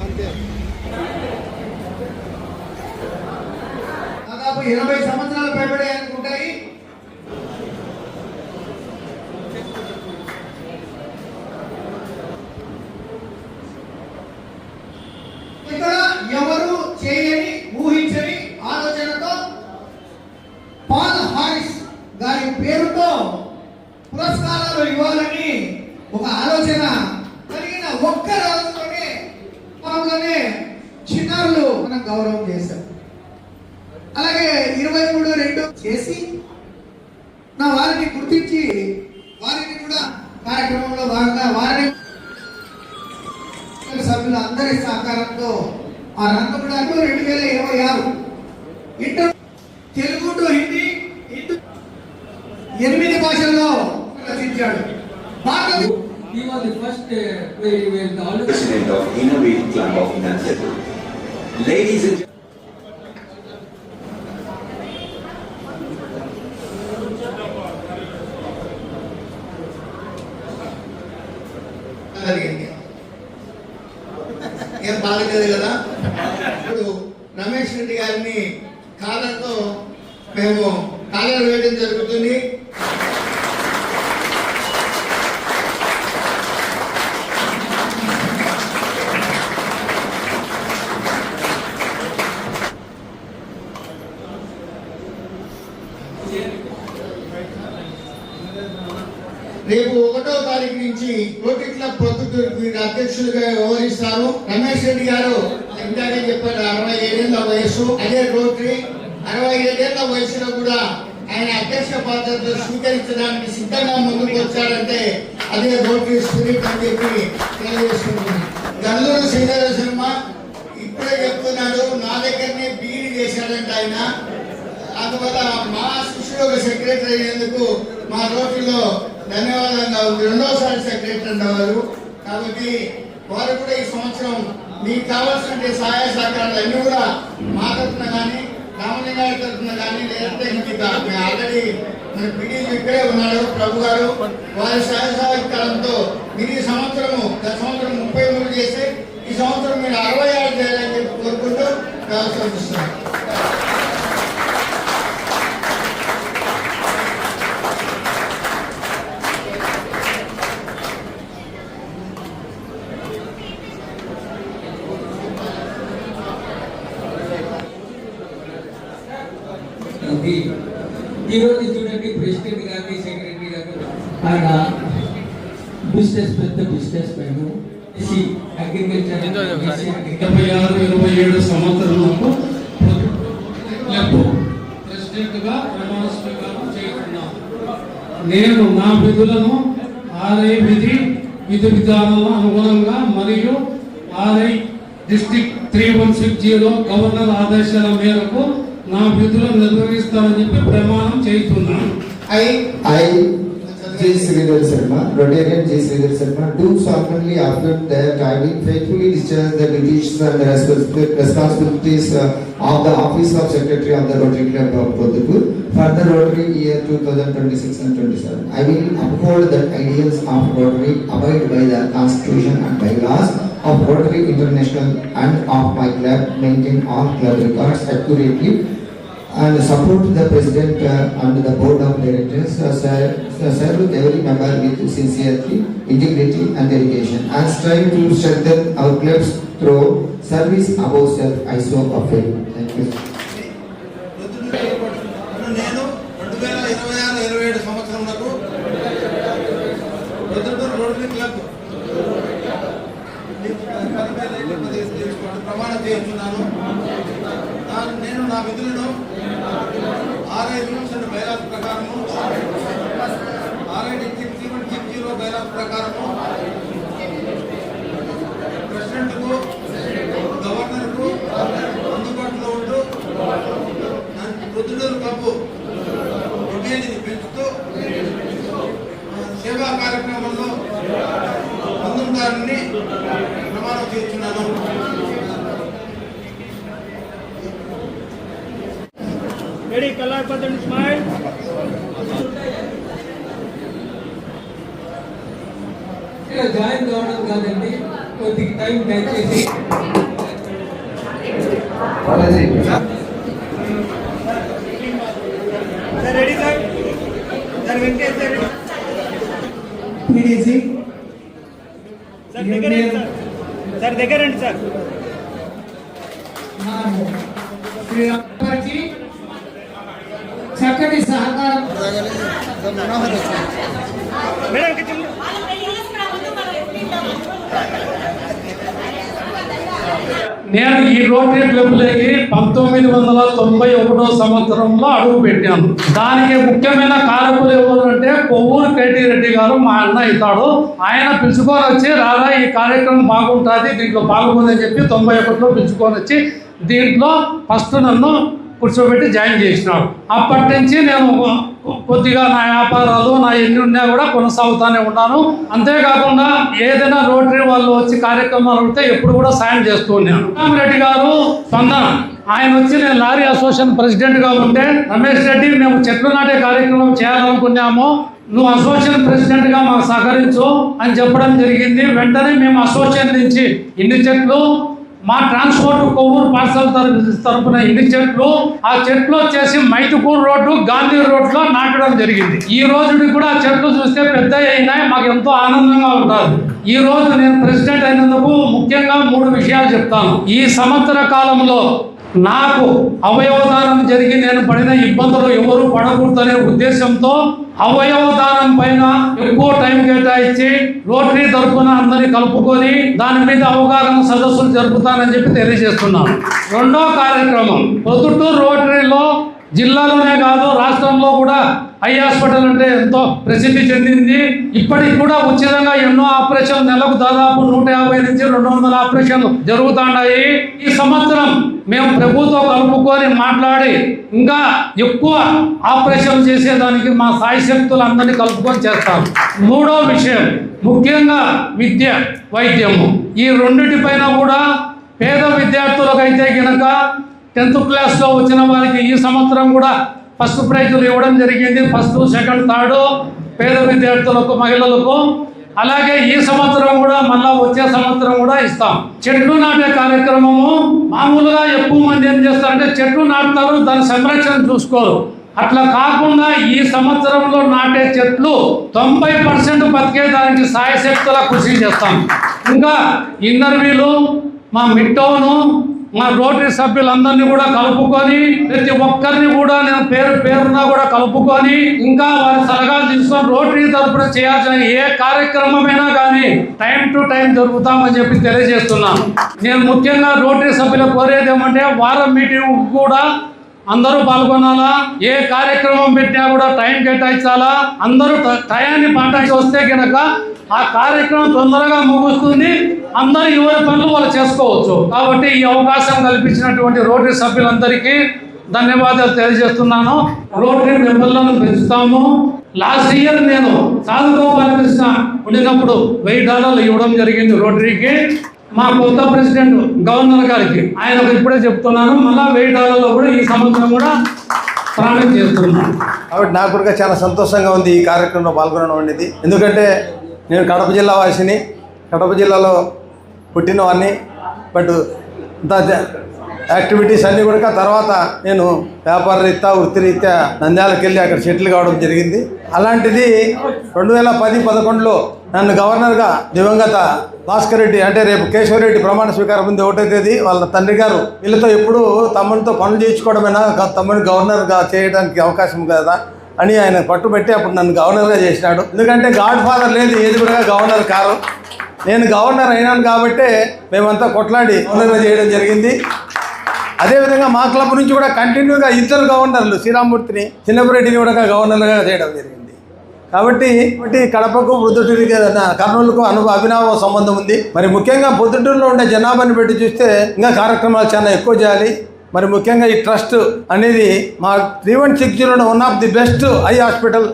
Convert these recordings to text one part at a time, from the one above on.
అంతే. దాదాపు 20 సంవత్సరాలు పైబడి అనుకుంటాయి. ఇక్కడ ఎవరు చేయని ఊహించని ఆలోచనతో పాల్ హారిస్ గారి పేరుతో పురస్కారాలు ఇవ్వాలని ఒక ఆలోచన కలిగిన ఒక్క రోజులోనే చిన్నారులు మనం గౌరవం చేశాం. అలాగే 23/2 చేసి నా వారిని గుర్తించి వారిని కూడా కార్యక్రమంలో భాగంగా వారిని సభ్యుల అందరి సహకారంతో ఆ రంగంలో 2026 ఇంటర్ తెలుగు టు హిందీ 8 భాషల్లో రచించాడు. He was the first President of Innovate Club of Finance. Ladies and ఏం బాగలేదు కదా. ఇప్పుడు రమేష్ రెడ్డి గారిని కాళ్ళతో మేము కాళ్ళలు వేయడం జరుగుతుంది. రేపు 1వ తారీఖు నుంచి రోటరీ క్లబ్ ప్రొద్దుటూరు అధ్యక్షులుగా వ్యవహరిస్తారు. రమేష్ రెడ్డి గారు ఇందాకే చెప్పారు 67 ఏళ్ల వయసు. అదే రోటరీ 67 ఏళ్ల వయసులో కూడా ఆయన అధ్యక్ష బాధ్యతలు స్వీకరించడానికి సిద్ధంగా ముందుకు వచ్చారంటే అదే రోటరీ స్పిరిట్ అని చెప్పి తెలియజేసుకుంటున్నాను. గల్లూరు శ్రీధర శర్మ ఇప్పుడే చెప్తున్నాడు, నా దగ్గరనే బీఈడీ చేశాడంటే ఆయన. అందువల్ల మా శిష్యుడు ఒక సెక్రటరీ అయ్యేందుకు మా రోటరీలో ధన్యవాదంగా ఉంది. 2వసారి సెక్రటరీ అన్నవారు. కాబట్టి వారు కూడా ఈ సంవత్సరం మీకు కావాల్సిన సహాయ సహకారాలు అన్ని కూడా మా తరఫున కానీ రామలింగ గారి తరఫున కానీ లేదంటే ఆల్రెడీ మన పీడీ ఇక్కడే ఉన్నాడు ప్రభు గారు. వారి సహాయ సహకారంతో మీరు ఈ సంవత్సరము గత సంవత్సరం 33 చేసి ఈ సంవత్సరం మీరు 66 చేయాలని చెప్పి కోరుకుంటూ వ్యవస్థిస్తున్నాను. ఈరోజు చూడండి, ప్రెసిడెంట్ గారిని సెక్రటరీ గారు ఆయన బిజినెస్ పెద్ద బిజినెస్ మ్యాన్ అగ్రికల్చర్ 26-27 సంవత్సరంలో ప్రెసిడెంట్ గా ప్రమాణ స్వీకారం చేస్తున్నాను. నేను నా విధులను ఆర్ఐ విధి విధానాల అనుగుణంగా మరియు ఆర్ఐ డిస్ట్రిక్ట్ 3160 గవర్నర్ ఆదేశాల మేరకు నా విధులను నిర్వహిస్తానని చెప్పి ప్రమాణం చేస్తున్నాను. J. Sridhar Sharma, Rotarian J. Sridhar Sharma, do solemnly affirm that I will faithfully discharge the duties and the responsibilities of the Office of Secretary of the Rotary Club of Poddupur for the Rotary year 2026 and 27. I will uphold the ideals of Rotary, abide by the Constitution and bylaws of Rotary International and of my club, maintain all club records accurately, and support the President and the Board of Directors, serve with every member with sincerity, integrity and dedication, and strive to strengthen our clubs through service above self. I so affirm. Thank you. నేను 2026-27 సంవత్సరంలో rotary club ప్రమాణం చేస్తున్నాను. నేను నా విధులను RI rules and bylaws ప్రకారము, RI district 3160 bylaws ప్రకారము ప్రెసిడెంట్కు గవర్నర్కు అందుబాటులో ఉంటూ ప్రొద్దుటూరు క్లబ్ రొటీని పెంచుతూ సేవా కార్యక్రమంలో ముందుంటారని ప్రమాణం చేస్తున్నాను. Ready, color button, smile. Join కావడం కాదండి, కొద్దిగా టైం దయచేసి. Sir ready sir. Sir Venkatesh sir ready. PDC sir దగ్గర రండి సార్. సార్ దగ్గర రండి సార్. శ్రీ రామగారికి చక్కటి సహకారం. మేడం కిచెన్ నేను ఈ రోటరీ క్లబ్లోకి 1991 సంవత్సరంలో అడుగు పెట్టాను. దానికి ముఖ్యమైన కారకులు ఎవరు అంటే కొవ్వూరు కేటీ రెడ్డి గారు, మా అన్న అవుతాడు. ఆయన పిలుచుకొని వచ్చి రారా ఈ కార్యక్రమం బాగుంటుంది, దీంట్లో పాల్గొని చెప్పి 91లో పిలుచుకొని వచ్చి దీంట్లో ఫస్ట్ నన్ను కూర్చోబెట్టి జాయిన్ చేసినాడు. అప్పటి నుంచి నేను కొద్దిగా నా వ్యాపారాలు నా ఎన్ని ఉన్నా కూడా కొనసాగుతూనే ఉన్నాను. అంతేకాకుండా ఏదైనా రోటరీ వాళ్ళు వచ్చి కార్యక్రమాలు ఉంటే ఎప్పుడు కూడా సాయం చేస్తూ ఉన్నాను. రెడ్డి గారు స్పందన, ఆయన వచ్చి నేను లారీ అసోసియేషన్ ప్రెసిడెంట్గా ఉంటే, రమేష్ రెడ్డి మేము చెట్లు నాటే కార్యక్రమం చేయాలనుకున్నాము, నువ్వు అసోసియేషన్ ప్రెసిడెంట్గా మాకు సహకరించు అని చెప్పడం జరిగింది. వెంటనే మేము అసోసియేషన్ నుంచి ఇన్ని చెట్లు, మా ట్రాన్స్పోర్ట్ కొవ్వూరు పార్సల్ తరపున ఇన్ని చెట్లు, ఆ చెట్లు వచ్చేసి మైతుకూరు రోడ్డు, గాంధీ రోడ్లో నాటడం జరిగింది. ఈ రోజుకి కూడా ఆ చెట్లు చూస్తే పెద్ద అయినాయి, మాకు ఎంతో ఆనందంగా ఉంటుంది. ఈ రోజు నేను ప్రెసిడెంట్ అయినందుకు ముఖ్యంగా 3 విషయాలు చెప్తాను. ఈ సంవత్సర కాలంలో నాకు అవయవదానం జరిగి నేను పడిన ఇబ్బందులు ఎవరు పడకూడదనే ఉద్దేశంతో అవయవదానం పైన ఎక్కువ టైం కేటాయించి రోటరీ తరఫున అందరినీ కలుపుకొని దాని మీద అవగాహన సదస్సులు జరుపుతానని చెప్పి తెలియజేస్తున్నాను. రెండో కార్యక్రమం, పొద్దుటూరు రోటరీలో జిల్లాలోనే కాదు రాష్ట్రంలో కూడా ఐ హాస్పిటల్ అంటే ఎంతో ప్రసిద్ధి చెందింది. ఇప్పటికి కూడా ఉచితంగా ఎన్నో ఆపరేషన్లు, నెలకు దాదాపు 150 నుంచి 200 ఆపరేషన్లు జరుగుతున్నాయి. ఈ సంవత్సరం మేము ప్రభుత్వం కలుపుకొని మాట్లాడి ఇంకా ఎక్కువ ఆపరేషన్లు చేసేదానికి మా సాయి శక్తులు అందరినీ కలుపుకొని చేస్తాం. మూడో విషయం, ముఖ్యంగా విద్య, వైద్యము, ఈ రెండిటిపైన కూడా పేద విద్యార్థులకైతే కనుక 10th క్లాస్లో వచ్చిన వారికి ఈ సంవత్సరం కూడా ఫస్ట్ ప్రైజులు ఇవ్వడం జరిగింది. 1st, 2nd, 3rd పేద విద్యార్థులకు, మహిళలకు. అలాగే ఈ సంవత్సరం కూడా మళ్ళా వచ్చే సంవత్సరం కూడా ఇస్తాం. చెట్లు నాటే కార్యక్రమము మామూలుగా ఎక్కువ మంది ఏం చేస్తారంటే చెట్లు నాటుతారు, దాని సంరక్షణ చూసుకోరు. అట్లా కాకుండా ఈ సంవత్సరంలో నాటే చెట్లు 90% బతికేదానికి సాయశక్తుల కృషి చేస్తాం. ఇంకా ఇన్నర్వీలు, మా మిట్టోను, మా రోటరీ సభ్యులందరినీ కూడా కలుపుకొని ప్రతి ఒక్కరిని కూడా నేను పేరున కూడా కలుపుకొని ఇంకా వారి సలహాలు తీసుకొని రోటరీ తరపున చేయాల్సిన ఏ కార్యక్రమమైనా కానీ టైం టు టైం జరుపుతామని చెప్పి తెలియజేస్తున్నాను. నేను ముఖ్యంగా రోటరీ సభ్యులకు కోరేది ఏమంటే వారం మీటింగ్ కూడా అందరూ పాల్గొనాలా, ఏ కార్యక్రమం పెట్టినా కూడా టైం కేటాయించాలా. అందరూ టయాన్ని పాటించి వస్తే కనుక ఆ కార్యక్రమం తొందరగా ముగుస్తుంది, అందరూ ఎవరి పనులు వాళ్ళు చేసుకోవచ్చు. కాబట్టి ఈ అవకాశం కల్పించినటువంటి రోటరీ సభ్యులందరికీ ధన్యవాదాలు తెలియజేస్తున్నాను. రోటరీ మెంబర్లను పెంచుతాము. లాస్ట్ ఇయర్ నేను సాధుగోపాలకృష్ణ ఉండినప్పుడు $1000 ఇవ్వడం జరిగింది రోటరీకి. మా కొత్త ప్రెసిడెంట్ గవర్నర్ గారికి ఆయనకు ఇప్పుడే చెప్తున్నాను, మళ్ళీ $1000 కూడా ఈ సంవత్సరం కూడా ప్రారంభం చేస్తున్నాను. కాబట్టి నాకు కూడా చాలా సంతోషంగా ఉంది ఈ కార్యక్రమంలో పాల్గొనడం అనేది. ఎందుకంటే నేను కడప జిల్లా వాసిని, కడప జిల్లాలో పుట్టినవాడిని. బట్ యాక్టివిటీస్ అన్నీ కూడా తర్వాత నేను వ్యాపార రీత్యా, వృత్తిరీత్యా నంద్యాలకు వెళ్ళి అక్కడ సెటిల్ కావడం జరిగింది. అలాంటిది 2010-11లో నన్ను గవర్నర్గా దివంగత భాస్కర్ రెడ్డి, అంటే రేపు కేశవరెడ్డి ప్రమాణ స్వీకారం ఉంది 1వ తేదీ, వాళ్ళ తండ్రి గారు వీళ్ళతో ఎప్పుడు తమ్ముడితో పనులు చేయించుకోవడమైనా తమ్ముడిని గవర్నర్గా చేయడానికి అవకాశం కదా అని ఆయన పట్టుబట్టి అప్పుడు నన్ను గవర్నర్గా చేసినాడు. ఎందుకంటే గాడ్ ఫాదర్ లేదు, ఏది కూడా గవర్నర్ కారు. నేను గవర్నర్ అయినాను కాబట్టి మేమంతా కొట్లాడి గవర్నర్గా చేయడం జరిగింది. అదేవిధంగా మా క్లబ్ నుంచి కూడా కంటిన్యూగా 2 గవర్నర్లు, శ్రీరామూర్తిని, చిన్నపురెడ్డిని కూడా గవర్నర్గా చేయడం జరిగింది. కాబట్టి కడపకు, ప్రొద్దుటూరుకి, కర్నూలుకు అభినవ సంబంధం ఉంది. మరి ముఖ్యంగా ప్రొద్దుటూరులో ఉండే జనాభాని పెట్టి చూస్తే ఇంకా కార్యక్రమాలు చాలా ఎక్కువ చేయాలి. మరి ముఖ్యంగా ఈ ట్రస్ట్ అనేది మా 3160 one of the best eye hospital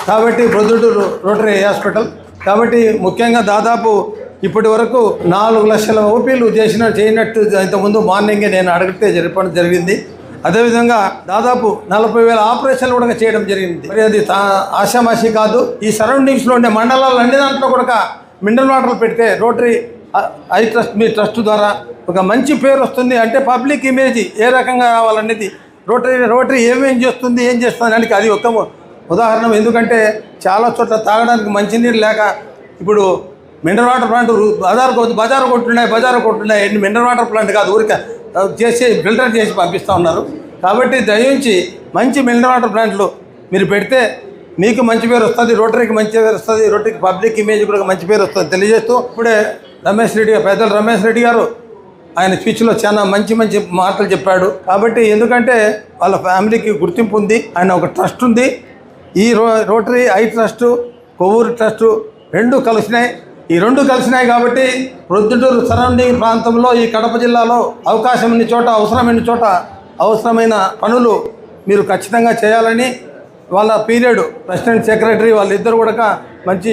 కాబట్టి ప్రొద్దుటూరు రోటరీ ఐ హాస్పిటల్. కాబట్టి ముఖ్యంగా దాదాపు ఇప్పటి వరకు 4 లక్షల ఓపీలు చేయనట్టు ఇంతకుముందు మార్నింగే నేను అడిగితే జరపడం జరిగింది. అదేవిధంగా దాదాపు 40,000 ఆపరేషన్లు కూడా చేయడం జరిగింది. మరి అది ఆశామాషి కాదు. ఈ సరౌండింగ్స్లో ఉండే మండలాలు అన్ని దాంట్లో కూడా మినరల్ వాటర్లు పెడితే rotary I trust me trust ద్వారా ఒక మంచి పేరు వస్తుంది. అంటే పబ్లిక్ ఇమేజ్ ఏ రకంగా రావాలనేది రోటరీ ఏమేం చేస్తుంది, ఏం చేస్తుంది దానికి అది ఒక ఉదాహరణ. ఎందుకంటే చాలా చోట్ల తాగడానికి మంచినీరు లేక ఇప్పుడు మినరల్ వాటర్ ప్లాంట్ బజారు కొట్టున్నాయి. మినరల్ వాటర్ ప్లాంట్ కాదు, ఊరిక చేసి ఫిల్టర్ చేసి పంపిస్తూ ఉన్నారు. కాబట్టి దయించి మంచి మినరల్ వాటర్ ప్లాంట్లు మీరు పెడితే మీకు మంచి పేరు వస్తుంది, రోటరీకి మంచి పేరు వస్తుంది, రోటరీకి పబ్లిక్ ఇమేజ్ కూడా మంచి పేరు వస్తుంది తెలియజేస్తూ ఇప్పుడే పెద్దలు రమేష్ రెడ్డి గారు ఆయన స్పీచ్లో చాలా మంచి మాటలు చెప్పాడు. కాబట్టి ఎందుకంటే వాళ్ళ ఫ్యామిలీకి గుర్తింపు ఉంది, ఆయన ఒక ట్రస్ట్ ఉంది. ఈ rotary I trust, Kovvur trust రెండు కలిసినాయి కాబట్టి ప్రొద్దుటూరు సరౌండింగ్ ప్రాంతంలో ఈ కడప జిల్లాలో అవసరమైన చోట అవసరమైన పనులు మీరు ఖచ్చితంగా చేయాలని వాళ్ళ పీరియడ్ ప్రెసిడెంట్ సెక్రటరీ వాళ్ళిద్దరు కూడా మంచి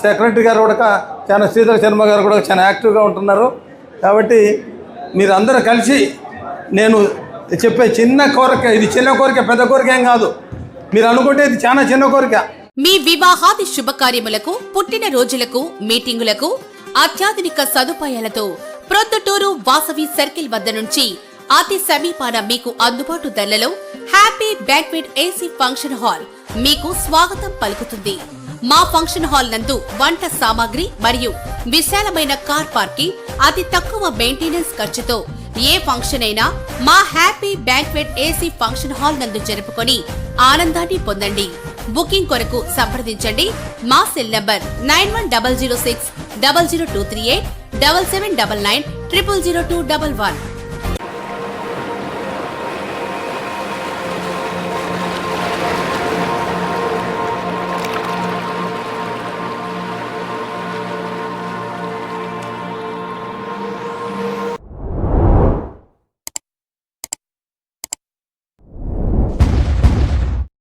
సెక్రటరీ గారు కూడా చాలా శ్రీధర్ శర్మ గారు కూడా చాలా యాక్టివ్గా ఉంటున్నారు. కాబట్టి మీరు అందరూ కలిసి నేను చెప్పే చిన్న కోరిక, ఇది చిన్న కోరిక పెద్ద కోరిక ఏం కాదు, మీరు అనుకుంటే ఇది చాలా చిన్న కోరిక. మీ వివాహాది శుభకార్యములకు, పుట్టిన రోజులకు, మీటింగులకు అత్యాధునిక సదుపాయాలతో ప్రొద్దుటూరు వాసవి సర్కిల్ వద్ద నుంచి అతి సమీపాన మీకు అందుబాటు ధరలలో happy banquet AC function hall మీకు స్వాగతం పలుకుతుంది. మా ఫంక్షన్ హాల్ నందు వంట సామాగ్రి మరియు విశాలమైన కార్ పార్కింగ్, అతి తక్కువ మెయింటెనెన్స్ ఖర్చుతో ఏ ఫంక్షన్ అయినా మా happy banquet AC function hall నందు జరుపుకొని ఆనందాన్ని పొందండి. బుకింగ్ కొరకు సంప్రదించండి. మా సెల్ నంబర్ 9100600238 7799 000211.